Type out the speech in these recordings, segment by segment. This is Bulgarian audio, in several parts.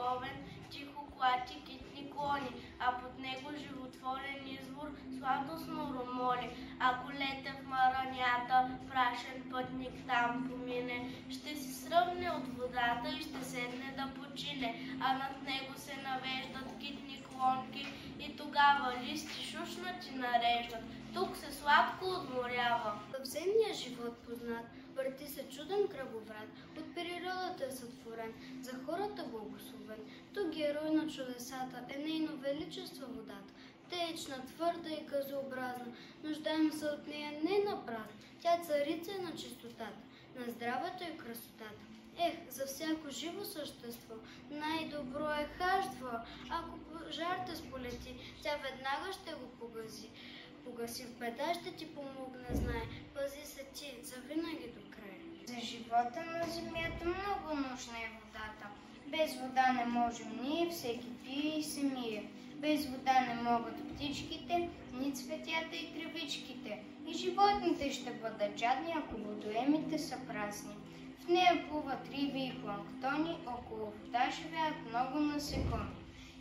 спокоен, тихо клати китни клони, а под него животворен извор сладостно ромоли. Ако лете в маранята, прашен пътник там помине, ще си сръбне от водата и ще седне да почине, а над него се навеждат китни клонки и тогава листи шушнати нареждат. Тук се сладко отморява. В земния живот познат, върти се чуден кръговрат, от природата е сътворен, за хората благословен. Тук герой на чудесата е нейно величество водата. Течна, твърда и газообразна, нуждаем се от нея не на празна. Тя царица е на чистотата, на здравето и красотата. Ех, за всяко живо същество най-добро е хаждво. Ако пожар те сполети, тя веднага ще го погаси. В беда ще ти помогне, знае, пази се ти завинаги до края. За живота на земята много нужна е водата. Без вода не можем ние, всеки пие и се мие. Без вода не могат птичките, ни цветята и тревичките. И животните ще бъдат жадни, ако водоемите са празни. В нея плуват риби и планктони, около вода живеят много насекоми.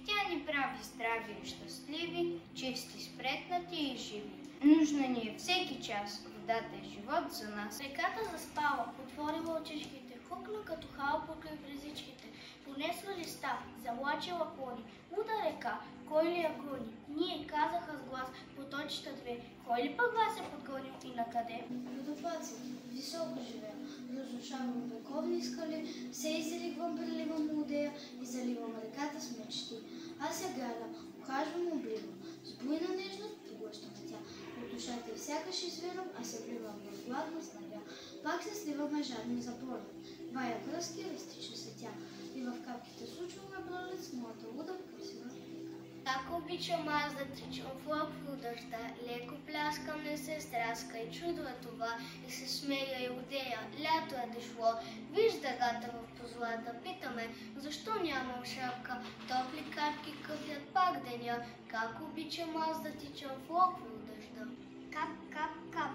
Тя ни прави здрави и щастливи, чисти, спретнати и живи. Нужна ни е всеки час, водата е живот за нас. Реката заспала, отворила очичките, хукна като хал покрай брезичките, понесла листа, залачила клони. Луда река, кой ли я гони? Ние казаха с глас, поточета две, кой ли пък вас е подгонил и на къде? Водопаци, високо живея, разрушавам вековни скали, все изливам, преливам младея и заливам реката с мечти. Аз я галя, ухажвам, обливам, с буйна нежност поглъщам тя. От душата сякаш извирам, а се вливам в гладна снага. Пак се сливаме жадни за пролет. Бая връзки, разтича се тя. И в капките случваме пролет с моята луда красива река. Как обичам аз да тичам в лъпко дъжда, леко пляскам, не се стряска и чудо е това, и се смея и одея, лято е дошло, виж дъгата в позлата, питаме, защо нямам шапка, топли капки къпят пак деня, как обичам аз да тичам в лъпко дъжда. Кап, кап, кап,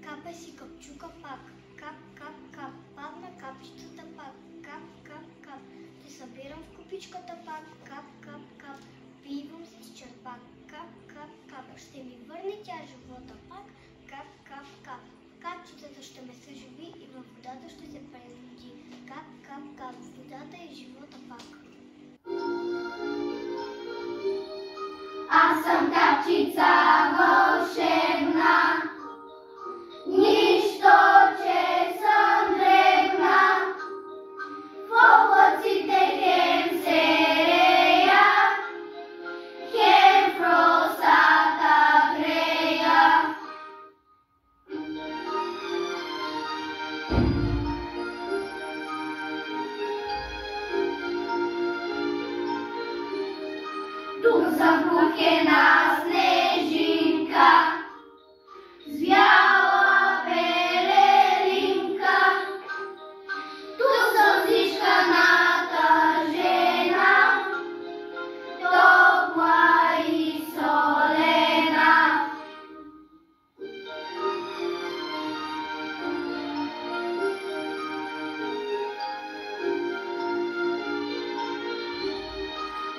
капе си капчука пак, кап, кап, кап, падна капчетата пак, кап, кап, кап, те събирам в купичката пак, кап, кап, кап, пивам с черпак, кап, кап, кап, ще ми върне тя живота пак, кап, кап, кап, капчетата ще ме съживи и във водата ще се прероди, кап, кап, кап, водата е живота пак. Аз съм капчица вълшебна, нищо, че съм дребна, в облаците хем се рея, хем в росата грея. Тук съм кухена снежинка, звяла пелеринка, тук съм зишканата жена, топла и солена.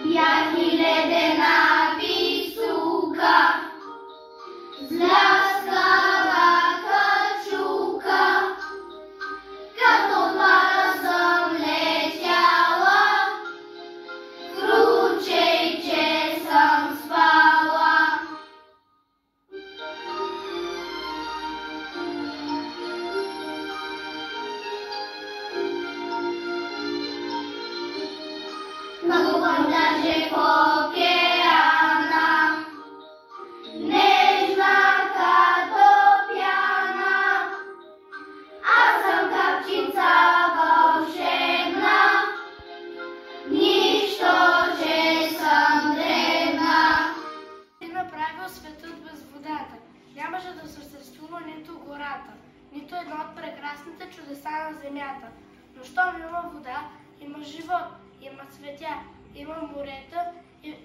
Бях и ледена писука, зляскава качука, като пара съм летяла, кручей, че съм спала. Плувам даже в океана, нежна като пяна. Аз съм капчица вълшебна, нищо, че съм дребна. Ти направил светът без водата. Нямаше да съществува нито гората, нито едно от прекрасните чудеса на земята. Но щом има вода, има живот, има цветя, има морета,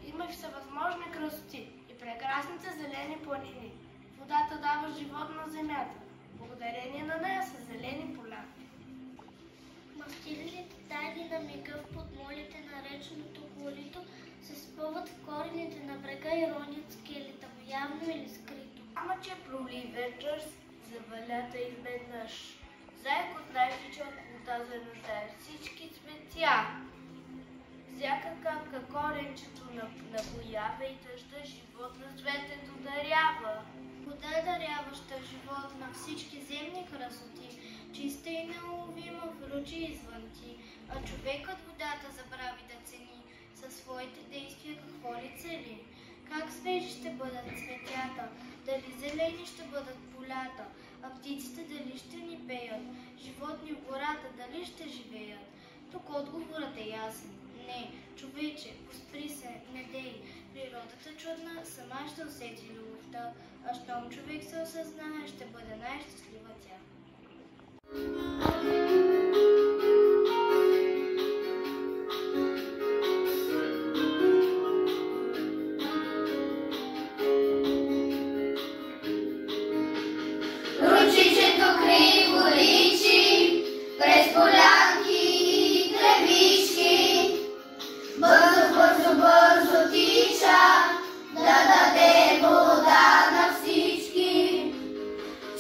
има всевъзможни красоти и прекрасните зелени планини. Водата дава живот на земята. Благодарение на нея са зелени поля. стилените тайни на мига в подмолите на речното корито се спъват в корените на брега и ронят скелета му, явно или скрито. Ама че проли вечер, завалята изведнъж. Зайко знаеше, че около тази нуждае всички цветя. Всяка капка коренчето напоява и тъжда живот на цветето дарява. Вода даряваща живот на всички земни красоти, чиста и неуловима в ручи извън ти, а човекът водата забрави да цени със своите действия какво ли цели. Как свежи ще бъдат цветята, дали зелени ще бъдат полята, а птиците дали ще ни пеят, животни в гората дали ще живеят. Тук отговорът е ясен. Не, човече, поспри се, не дей. Природата чудна сама ще усети любовта, а щом човек се осъзнае, ще бъде най-щастлива тя. Ручичето криво личи през полянки и тревишки. Бързо, бързо, бързо тича да даде вода на всички.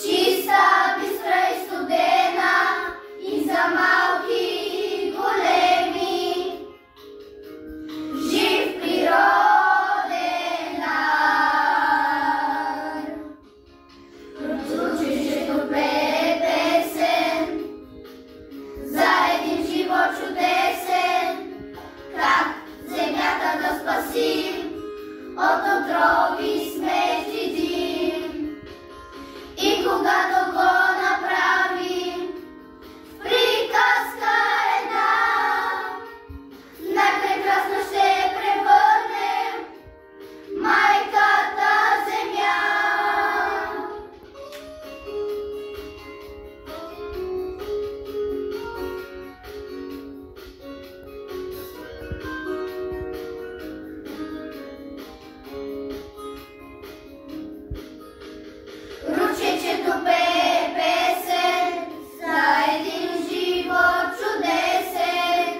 Чиста, бистра и студена и за малки и големи. Жив природен дар. Ручичето пее песен за един живот чудесен. Как земята да спасим от отрови, смет и дим. И когато го направим, в приказка една, най-прекрасно ще превърнем майката земя. Ручечето пее песен за един живот чудесен.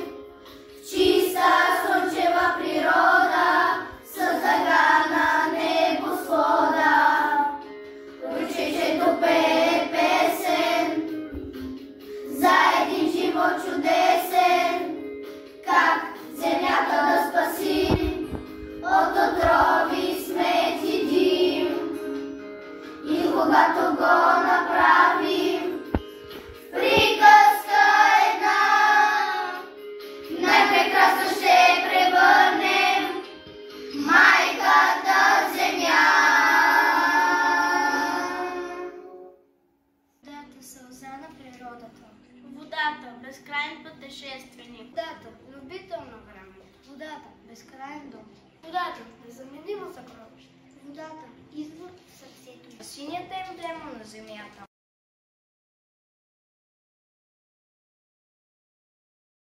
В чиста слънчева природа съзаграна небосвода. Ручечето пее песен за един живот чудесен. Как земята да спаси от отрови, смет и дим. И когато го направим, в приказка една, най-прекрасно ще превърнем майката земя. Водата, сълза на природата. Водата, безкрайен пътешественик. Водата, любител на време. Водата, безкрайен дом. Водата, незаменимо съкровище. Водата, извор в сърцето. Синята емблема на земята.